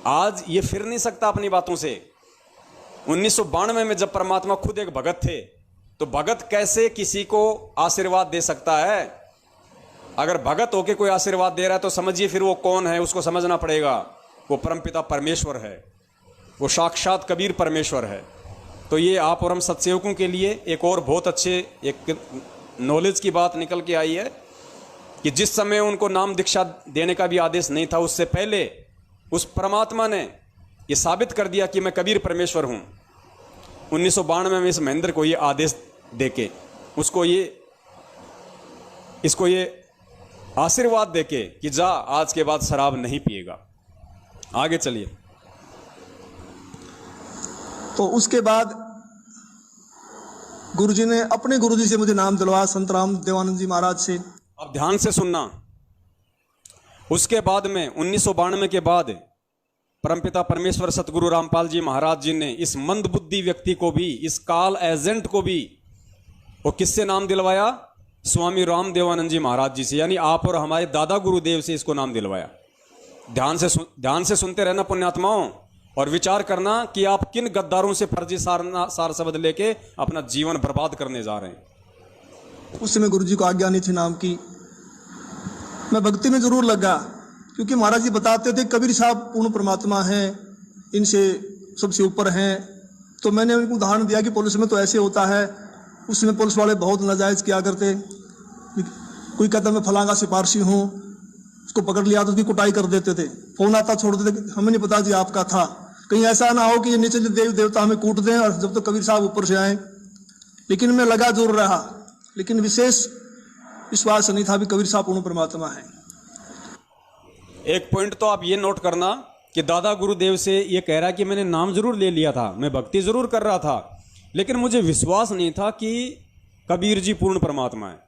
आज ये फिर नहीं सकता अपनी बातों से। 1992 में जब परमात्मा खुद एक भगत थे, तो भगत कैसे किसी को आशीर्वाद दे सकता है? अगर भगत होके कोई आशीर्वाद दे रहा है तो समझिए फिर वो कौन है, उसको समझना पड़ेगा। वो परमपिता परमेश्वर है, वो साक्षात कबीर परमेश्वर है। तो ये आप और हम सत्सेवकों के लिए एक और बहुत अच्छे एक नॉलेज की बात निकल के आई है कि जिस समय उनको नाम दीक्षा देने का भी आदेश नहीं था, उससे पहले उस परमात्मा ने ये साबित कर दिया कि मैं कबीर परमेश्वर हूँ। 1992 में इस महेंद्र को ये आदेश देके इसको ये आशीर्वाद देके कि जा, आज के बाद शराब नहीं पिएगा। आगे चलिए। तो उसके बाद गुरुजी ने अपने गुरुजी से मुझे नाम दिलवाया, संत राम देवानंद जी महाराज से। अब ध्यान से सुनना। उसके बाद में 1992 के बाद परमपिता परमेश्वर सतगुरु रामपाल जी महाराज जी ने इस मंदबुद्धि व्यक्ति को भी, इस काल एजेंट को भी, वो किससे नाम दिलवाया? स्वामी राम देवानंद जी महाराज जी से, यानी आप और हमारे दादा गुरुदेव से इसको नाम दिलवाया। ध्यान से सुनते रहना पुण्यात्माओं, और विचार करना कि आप किन गद्दारों से फर्जी सार शब्द लेके अपना जीवन बर्बाद करने जा रहे हैं। उस समय गुरुजी को आज्ञा नहीं थी नाम की। मैं भक्ति में जरूर लगा, क्योंकि महाराज जी बताते थे कबीर साहब पूर्ण परमात्मा हैं, इनसे सबसे ऊपर हैं, तो मैंने उनको उदाहरण दिया कि पुलिस में तो ऐसे होता है, उसमें पुलिस वाले बहुत नाजायज़ किया करते। कोई कहता मैं फलां का सिफारशी हूँ, उसको पकड़ लिया तो उसकी कुटाई कर देते थे, फोन आता छोड़ देते, हमें नहीं पता जी आपका था। कहीं ऐसा ना हो कि ये नीचे देव देवता हमें कूट दें और जब तो कबीर साहब ऊपर से आए। लेकिन मैं लगा जरूर रहा, लेकिन विशेष विश्वास नहीं था भी कबीर साहब पूर्ण परमात्मा है। एक पॉइंट तो आप ये नोट करना कि दादा गुरुदेव से ये कह रहा है कि मैंने नाम जरूर ले लिया था, मैं भक्ति जरूर कर रहा था, लेकिन मुझे विश्वास नहीं था कि कबीर जी पूर्ण परमात्मा है।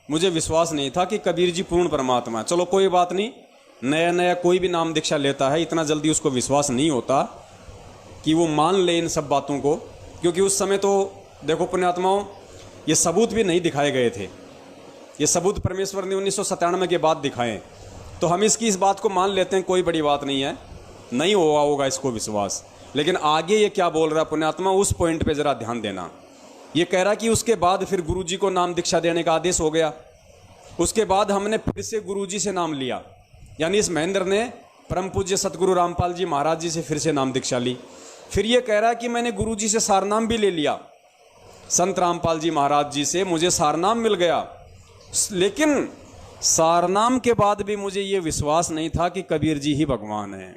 मुझे विश्वास नहीं था कि कबीर जी पूर्ण परमात्मा है। चलो कोई बात नहीं, नया नया कोई भी नाम दीक्षा लेता है, इतना जल्दी उसको विश्वास नहीं होता कि वो मान ले इन सब बातों को, क्योंकि उस समय तो देखो पुण्यात्माओं, ये सबूत भी नहीं दिखाए गए थे। ये सबूत परमेश्वर ने 1997 के बाद दिखाए, तो हम इस बात को मान लेते हैं, कोई बड़ी बात नहीं है, नहीं हुआ होगा इसको विश्वास। लेकिन आगे ये क्या बोल रहा है पुण्यात्मा, उस पॉइंट पे जरा ध्यान देना। ये कह रहा कि उसके बाद फिर गुरुजी को नाम दीक्षा देने का आदेश हो गया, उसके बाद हमने फिर से गुरुजी से नाम लिया, यानी इस महेंद्र ने परम पूज्य सतगुरु रामपाल जी महाराज जी से फिर से नाम दीक्षा ली। फिर ये कह रहा है कि मैंने गुरुजी से सारनाम भी ले लिया, संत रामपाल जी महाराज जी से मुझे सारनाम मिल गया, लेकिन सारनाम के बाद भी मुझे ये विश्वास नहीं था कि कबीर जी ही भगवान है।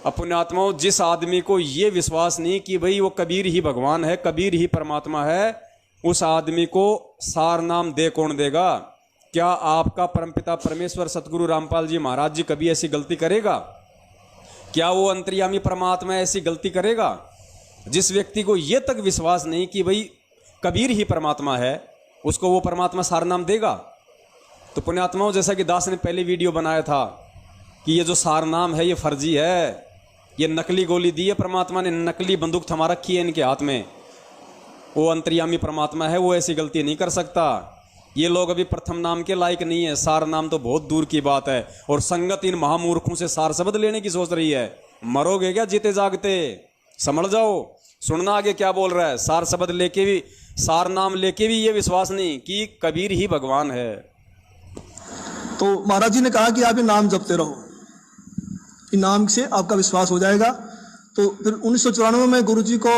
अब पुण्यात्माओं, जिस आदमी को ये विश्वास नहीं कि भाई वो कबीर ही भगवान है, कबीर ही परमात्मा है, उस आदमी को सारनाम दे कौन देगा? क्या आपका परमपिता परमेश्वर सतगुरु रामपाल जी महाराज जी कभी ऐसी गलती करेगा? क्या वो अंतर्यामी परमात्मा ऐसी गलती करेगा? जिस व्यक्ति को ये तक विश्वास नहीं कि भाई कबीर ही परमात्मा है, उसको वो परमात्मा सारनाम देगा? तो पुण्यात्माओं, जैसा कि दास ने पहले वीडियो बनाया था कि ये जो सारनाम है ये फर्जी है, ये नकली गोली दी है परमात्मा ने, नकली बंदूक थमा रखी है इनके हाथ में। वो अंतर्यामी परमात्मा है, वो ऐसी गलती नहीं कर सकता। ये लोग अभी प्रथम नाम के लायक नहीं है, सार नाम तो बहुत दूर की बात है। और संगत इन महामूर्खों से सार शब्द लेने की सोच रही है, मरोगे क्या जीते जागते? समझ जाओ। सुनना आगे क्या बोल रहा है। सार शब्द लेके भी, सार नाम लेके भी ये विश्वास नहीं कि कबीर ही भगवान है। तो महाराज जी ने कहा कि आप ये नाम जपते रहो, नाम से आपका विश्वास हो जाएगा। तो फिर 1994 में गुरु जी को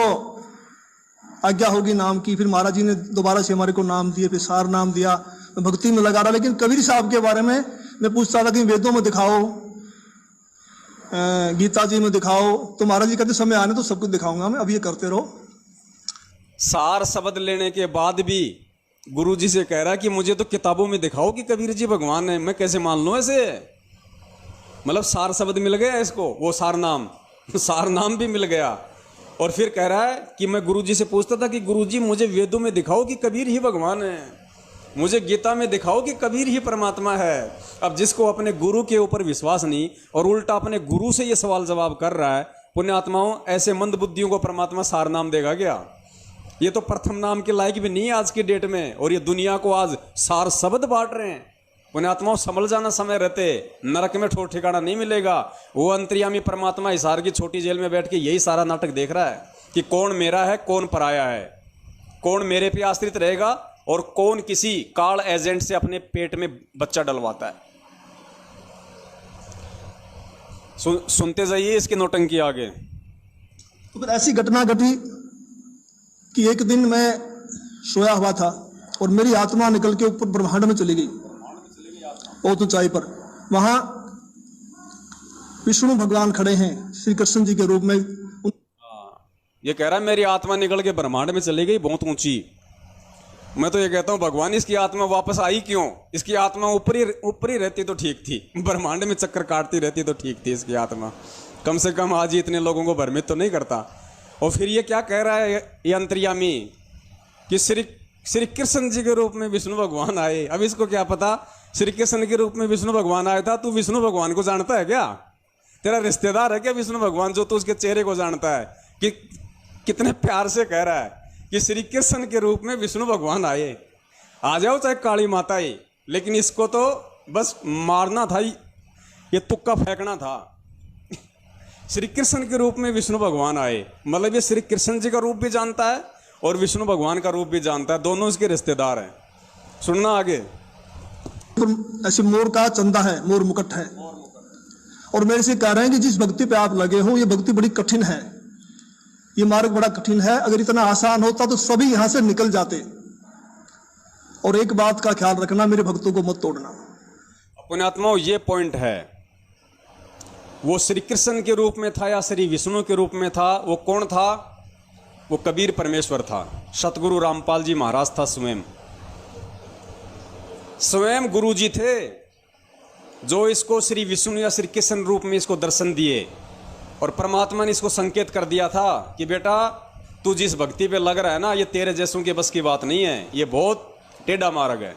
आज्ञा होगी नाम की, फिर महाराज जी ने दोबारा से हमारे को नाम दिए, फिर सार नाम दिया। मैं भक्ति में लगा रहा, लेकिन कबीर साहब के बारे में मैं पूछता था कि वेदों में दिखाओ, गीता जी में दिखाओ, तो महाराज जी कहते समय आने तो सब कुछ दिखाऊंगा मैं, अब ये करते रहो। सार शब्द लेने के बाद भी गुरु जी से कह रहा कि मुझे तो किताबों में दिखाओ कि कबीर जी भगवान है, मैं कैसे मान लूं ऐसे? मतलब सार शब्द मिल गया इसको, वो सार नाम भी मिल गया। और फिर कह रहा है कि मैं गुरुजी से पूछता था कि गुरुजी मुझे वेदों में दिखाओ कि कबीर ही भगवान है, मुझे गीता में दिखाओ कि कबीर ही परमात्मा है। अब जिसको अपने गुरु के ऊपर विश्वास नहीं और उल्टा अपने गुरु से ये सवाल जवाब कर रहा है, पुण्यात्माओं, ऐसे मंद बुद्धियों को परमात्मा सार नाम देगा क्या? ये तो प्रथम नाम के लायक भी नहीं है आज की डेट में, और ये दुनिया को आज सार शब्द बांट रहे हैं। पुण्यात्माओं, संभल जाना, समय रहते नरक में ठोर ठिकाना नहीं मिलेगा। वो अंतर्यामी परमात्मा हिसार की छोटी जेल में बैठ के यही सारा नाटक देख रहा है कि कौन मेरा है, कौन पराया है, कौन मेरे पे आश्रित रहेगा और कौन किसी काल एजेंट से अपने पेट में बच्चा डलवाता है। सुनते जाइए इसकी नौटंकी आगे। तो फिर ऐसी घटना घटी कि एक दिन मैं सोया हुआ था और मेरी आत्मा निकल के ऊपर ब्रह्मांड में चली गई, बहुत ऊंचाई पर। वहां विष्णु भगवान खड़े हैं श्री कृष्ण जी के रूप में। ये कह रहा है मेरी आत्मा निकल के ब्रह्मांड में चली गई, बहुत ऊंची। मैं तो ये कहता हूं भगवान इसकी आत्मा वापस आई क्यों? इसकी आत्मा ऊपर ही रहती तो ठीक थी, ब्रह्मांड में चक्कर काटती रहती तो ठीक थी इसकी आत्मा। कम से कम आज ही इतने लोगों को भ्रमित तो नहीं करता। और फिर ये क्या कह रहा है ये अंतर्यामी कि श्री कृष्ण जी के रूप में विष्णु भगवान आए। अब इसको क्या पता श्री कृष्ण के रूप में विष्णु भगवान आया था? तू विष्णु भगवान को जानता है क्या? तेरा रिश्तेदार है क्या विष्णु भगवान जो तू उसके चेहरे को जानता है? कि कितने प्यार से कह रहा है कि श्री कृष्ण के रूप में विष्णु भगवान आए। आ जाओ चाहे काली माता ही, लेकिन इसको तो बस मारना था, ये तुक्का फेंकना था। श्री कृष्ण के रूप में विष्णु भगवान आए, मतलब ये श्री कृष्ण जी का रूप भी जानता है और विष्णु भगवान का रूप भी जानता है, दोनों इसके रिश्तेदार हैं। सुनना आगे। ऐसे मोर का चंदा है, मोर मुकुट है, और मेरे से कह रहे हैं कि जिस भक्ति पे आप लगे हो ये भक्ति बड़ी कठिन है, ये मार्ग बड़ा कठिन है, अगर इतना आसान होता तो सभी यहां से निकल जाते। और एक बात का ख्याल रखना, मेरे भक्तों को मत तोड़ना। पुण्यात्माओं, ये पॉइंट है। वो श्री कृष्ण के रूप में था या श्री विष्णु के रूप में था? वो कौन था? वो कबीर परमेश्वर था, सतगुरु रामपाल जी महाराज था। स्वयं गुरु जी थे जो इसको श्री विष्णु या श्री कृष्ण रूप में इसको दर्शन दिए, और परमात्मा ने इसको संकेत कर दिया था कि बेटा तू जिस भक्ति पे लग रहा है ना, ये तेरे जैसों के बस की बात नहीं है, ये बहुत टेढ़ा मार्ग है।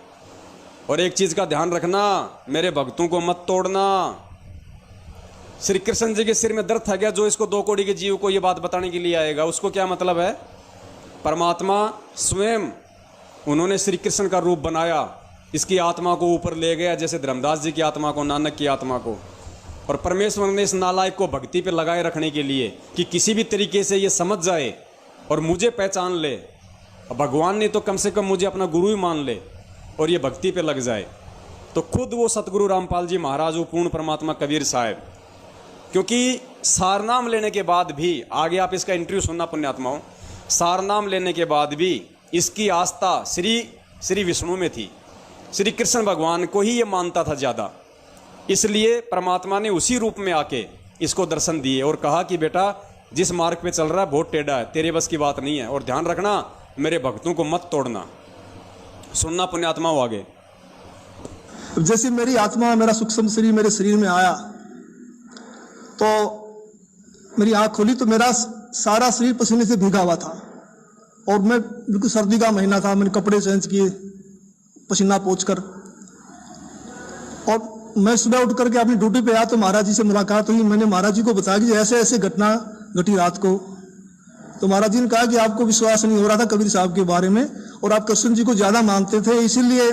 और एक चीज का ध्यान रखना, मेरे भक्तों को मत तोड़ना। श्री कृष्ण जी के सिर में दर्द था गया जो इसको 2 कौड़ी के जीव को ये बात बताने के लिए आएगा। उसको क्या मतलब है? परमात्मा स्वयं उन्होंने श्री कृष्ण का रूप बनाया, इसकी आत्मा को ऊपर ले गया, जैसे धर्मदास जी की आत्मा को, नानक की आत्मा को। और परमेश्वर ने इस नालायक को भक्ति पे लगाए रखने के लिए कि किसी भी तरीके से ये समझ जाए और मुझे पहचान ले। भगवान ने तो कम से कम मुझे अपना गुरु ही मान ले और ये भक्ति पे लग जाए। तो खुद वो सतगुरु रामपाल जी महाराज, वो पूर्ण परमात्मा कबीर साहब, क्योंकि सारनाम लेने के बाद भी, आगे आप इसका इंटरव्यू सुनना पुण्यात्माओं, सारनाम लेने के बाद भी इसकी आस्था श्री विष्णु में थी, श्री कृष्ण भगवान को ही ये मानता था ज़्यादा। इसलिए परमात्मा ने उसी रूप में आके इसको दर्शन दिए और कहा कि बेटा जिस मार्ग पे चल रहा है बहुत टेढ़ा है, तेरे बस की बात नहीं है, और ध्यान रखना मेरे भक्तों को मत तोड़ना। सुनना पुण्यात्माओं आगे। जैसे मेरी आत्मा, मेरा सूक्ष्म शरीर मेरे शरीर में आया तो मेरी आंख खोली तो मेरा सारा शरीर पसीने से भीगा हुआ था, और मैं बिल्कुल सर्दी का महीना था, मैंने कपड़े चेंज किए पसीना पोंछकर, और मैं सुबह उठ करके अपनी ड्यूटी पे आया तो महाराज जी से मुलाकात हुई। मैंने महाराज जी को बताया कि ऐसे ऐसे घटना घटी रात को। तो महाराज जी ने कहा कि आपको विश्वास नहीं हो रहा था कबीर साहब के बारे में, और आप कृष्ण जी को ज्यादा मानते थे, इसीलिए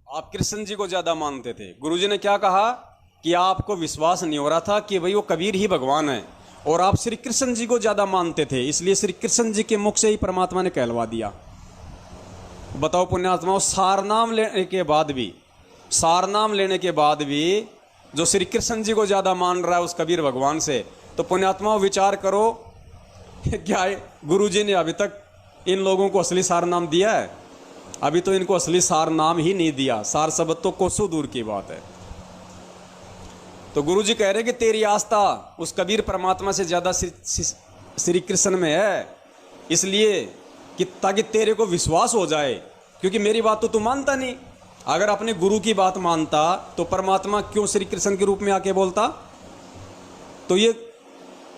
आप कृष्ण जी को ज्यादा मानते थे। गुरुजी ने क्या कहा कि आपको विश्वास नहीं हो रहा था कि भाई वो कबीर ही भगवान है, और आप श्री कृष्ण जी को ज्यादा मानते थे, इसलिए श्री कृष्ण जी के मुख से ही परमात्मा ने कहलवा दिया। बताओ पुण्यात्माओं, सारनाम लेने के बाद भी जो श्री कृष्ण जी को ज्यादा मान रहा है उस कबीर भगवान से, तो पुण्यात्माओं विचार करो क्या गुरु जी ने अभी तक इन लोगों को असली सार नाम दिया है? अभी तो इनको असली सार नाम ही नहीं दिया। सार शब्द तो कोसों दूर की बात है। तो गुरु जी कह रहे कि तेरी आस्था उस कबीर परमात्मा से ज्यादा श्री कृष्ण में है, इसलिए कि ताकि तेरे को विश्वास हो जाए, क्योंकि मेरी बात तो तू मानता नहीं। अगर अपने गुरु की बात मानता तो परमात्मा क्यों श्री कृष्ण के रूप में आके बोलता? तो ये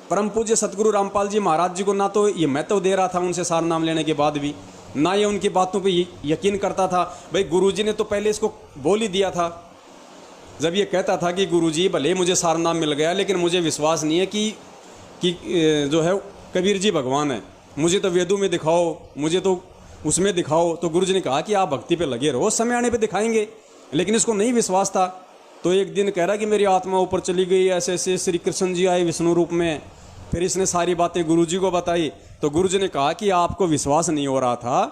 परम पूज्य सतगुरु रामपाल जी महाराज जी को ना तो ये महत्व दे रहा था उनसे सार नाम लेने के बाद भी, ना ये उनकी बातों पे यकीन करता था। भाई गुरुजी ने तो पहले इसको बोल ही दिया था, जब ये कहता था कि गुरुजी भले मुझे सार नाम मिल गया लेकिन मुझे विश्वास नहीं है कि जो है कबीर जी भगवान है, मुझे तो वेदों में दिखाओ, मुझे तो उसमें दिखाओ। तो गुरुजी ने कहा कि आप भक्ति पे लगे रहो, समय आने पे दिखाएंगे। लेकिन इसको नहीं विश्वास था। तो एक दिन कह रहा कि मेरी आत्मा ऊपर चली गई, ऐसे ऐसे श्री कृष्ण जी आए विष्णु रूप में। फिर इसने सारी बातें गुरुजी को बताई। तो गुरुजी ने कहा कि आपको विश्वास नहीं हो रहा था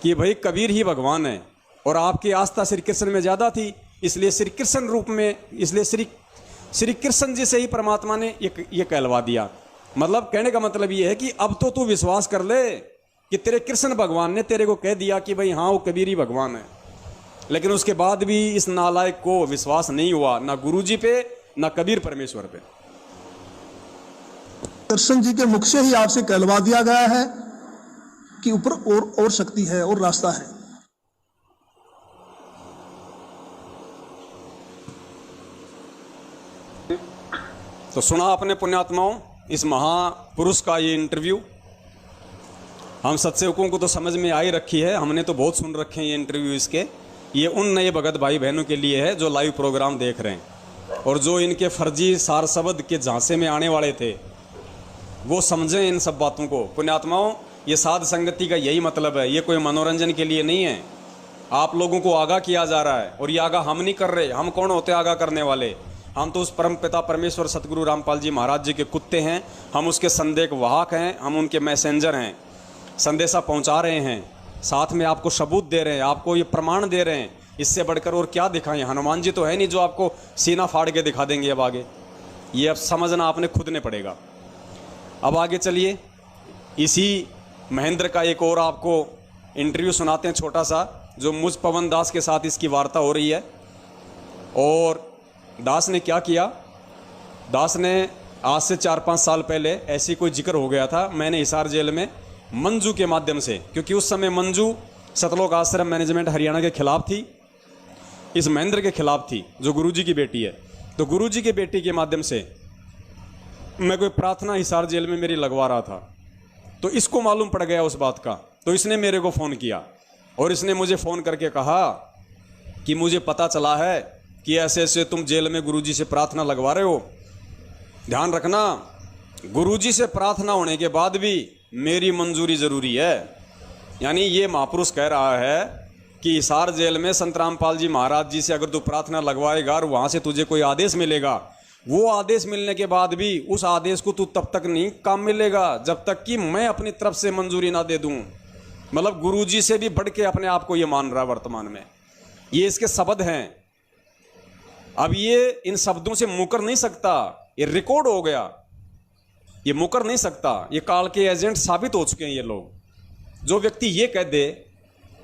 कि भाई कबीर ही भगवान है, और आपकी आस्था श्री कृष्ण में ज़्यादा थी, इसलिए श्री कृष्ण रूप में, इसलिए श्री कृष्ण जी से ही परमात्मा ने ये कहलवा दिया। मतलब कहने का मतलब ये है कि अब तो तू विश्वास कर ले कि तेरे कृष्ण भगवान ने तेरे को कह दिया कि भाई हाँ वो कबीर ही भगवान है। लेकिन उसके बाद भी इस नालायक को विश्वास नहीं हुआ, ना गुरुजी पे ना कबीर परमेश्वर पे। कृष्ण जी के मुख से ही आपसे कहलवा दिया गया है कि ऊपर और शक्ति है और रास्ता है। तो सुना आपने पुण्यात्माओं इस महापुरुष का ये इंटरव्यू। हम सत्सेवकों को तो समझ में आ ही रखी है, हमने तो बहुत सुन रखे हैं ये इंटरव्यू इसके। ये उन नए भगत भाई बहनों के लिए है जो लाइव प्रोग्राम देख रहे हैं, और जो इनके फर्जी सार शब्द के झांसे में आने वाले थे वो समझें इन सब बातों को। पुण्यात्माओं, ये साध संगति का यही मतलब है, ये कोई मनोरंजन के लिए नहीं है। आप लोगों को आगाह किया जा रहा है, और ये आगाह हम नहीं कर रहे। हम कौन होते आगाह करने वाले? हम तो उस परम पिता परमेश्वर सतगुरु रामपाल जी महाराज जी के कुत्ते हैं, हम उसके संदेश वाहक हैं, हम उनके मैसेंजर हैं। संदेशा पहुंचा रहे हैं, साथ में आपको सबूत दे रहे हैं, आपको ये प्रमाण दे रहे हैं। इससे बढ़कर और क्या दिखाएं? हनुमान जी तो है नहीं जो आपको सीना फाड़ के दिखा देंगे अब आगे। ये अब समझना आपने खुद ने पड़ेगा। अब आगे चलिए, इसी महेंद्र का एक और आपको इंटरव्यू सुनाते हैं छोटा सा, जो मुझ पवन दास के साथ इसकी वार्ता हो रही है। और दास ने क्या किया, दास ने आज से 4-5 साल पहले ऐसी कोई जिक्र हो गया था, मैंने हिसार जेल में मंजू के माध्यम से, क्योंकि उस समय मंजू सतलोक आश्रम मैनेजमेंट हरियाणा के खिलाफ थी, इस महेंद्र के खिलाफ थी जो गुरुजी की बेटी है। तो गुरुजी की बेटी के माध्यम से मैं कोई प्रार्थना हिसार जेल में मेरी लगवा रहा था, तो इसको मालूम पड़ गया उस बात का, तो इसने मेरे को फ़ोन किया और इसने मुझे फ़ोन करके कहा कि मुझे पता चला है कि ऐसे ऐसे तुम जेल में गुरुजी से प्रार्थना लगवा रहे हो। ध्यान रखना, गुरुजी से प्रार्थना होने के बाद भी मेरी मंजूरी ज़रूरी है। यानी ये महापुरुष कह रहा है कि हिसार जेल में संत रामपाल जी महाराज जी से अगर तू प्रार्थना लगवाएगा और वहाँ से तुझे कोई आदेश मिलेगा, वो आदेश मिलने के बाद भी उस आदेश को तू तब तक नहीं काम मिलेगा जब तक कि मैं अपनी तरफ से मंजूरी ना दे दूँ। मतलब गुरुजी से भी बढ़ के अपने आप को ये मान रहा वर्तमान में। ये इसके शब्द हैं। अब ये इन शब्दों से मुकर नहीं सकता, ये रिकॉर्ड हो गया, ये मुकर नहीं सकता। ये काल के एजेंट साबित हो चुके हैं ये लोग। जो व्यक्ति ये कह दे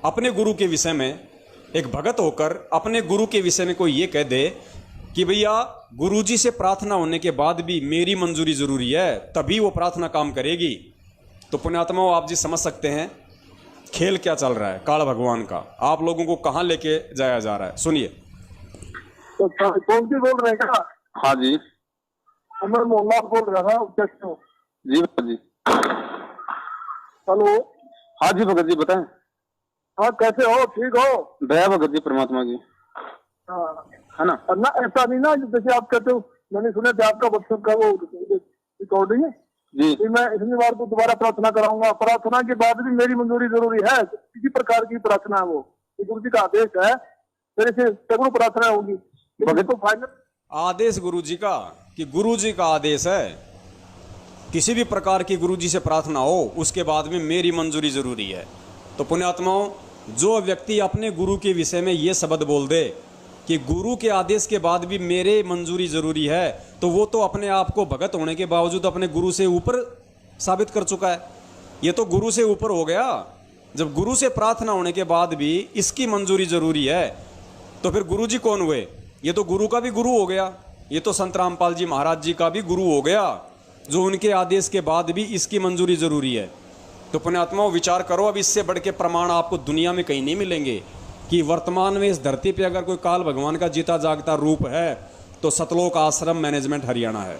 अपने गुरु के विषय में, एक भगत होकर अपने गुरु के विषय में कोई ये कह दे कि भैया गुरुजी से प्रार्थना होने के बाद भी मेरी मंजूरी जरूरी है, तभी वो प्रार्थना काम करेगी, तो पुण्यात्माओं आप जी समझ सकते हैं खेल क्या चल रहा है काल भगवान का, आप लोगों को कहां लेके जाया जा रहा है। सुनिए। तो कौन सी बोल रहे हैं क्या? हाँ जी, मैं मोहल्ला बोल रहा था, कैसे हो? जी भगत जी। हेलो। हाँ जी भगत जी बताएं। हाँ कैसे हो, ठीक हो? दया भगत जी परमात्मा की। हाँ है ना? ना, ऐसा नहीं ना जैसे आप कहते हो, मैंने सुना था आपका व्हाट्सएप का वो रिकॉर्डिंग है जी। मैं इतनी बार को दोबारा प्रार्थना कराऊंगा, प्रार्थना के बाद भी मेरी मंजूरी जरूरी है। किसी प्रकार की प्रार्थना है वो, गुरु जी का आदेश है, मेरे से सगुण प्रार्थना होगी। भगत को फाइनल आदेश गुरुजी का, कि गुरुजी का आदेश है, किसी भी प्रकार की गुरुजी से प्रार्थना हो उसके बाद में मेरी मंजूरी जरूरी है। तो पुण्यात्माओं, जो व्यक्ति अपने गुरु के विषय में ये शब्द बोल दे कि गुरु के आदेश के बाद भी मेरे मंजूरी जरूरी है, तो वो तो अपने आप को भगत होने के बावजूद अपने गुरु से ऊपर साबित कर चुका है। ये तो गुरु से ऊपर हो गया। जब गुरु से प्रार्थना होने के बाद भी इसकी मंजूरी जरूरी है, तो फिर गुरु जी कौन हुए? ये तो गुरु का भी गुरु हो गया, ये तो संत रामपाल जी महाराज जी का भी गुरु हो गया, जो उनके आदेश के बाद भी इसकी मंजूरी जरूरी है। तो पुण्यात्माओं विचार करो, अब इससे बढ़ के प्रमाण आपको दुनिया में कहीं नहीं मिलेंगे कि वर्तमान में इस धरती पे अगर कोई काल भगवान का जीता जागता रूप है तो सतलोक आश्रम मैनेजमेंट हरियाणा है।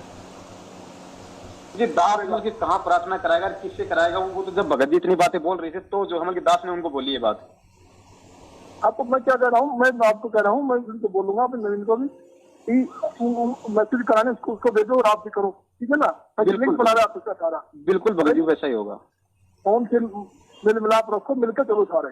जी दास मतलब कहाँ प्रार्थना कराएगा, किससे कराएगा? वो तो जब भगत जी इतनी बातें बोल रही थी तो जो हमारे दास ने उनको बोली ये बात। आपको मैं क्या कह रहा हूँ, मैं आपको कह रहा हूँ, मैं उनको बोलूंगा अपने नवीन को भी मैसेज कराने उसको भेजो और आप भी करो, ठीक है ना? लिंक बना रहा आपका सारा। बिल्कुल भगत जी वैसा ही होगा। फोन से मिल मिलाप रखो, मिलकर चलो सारे।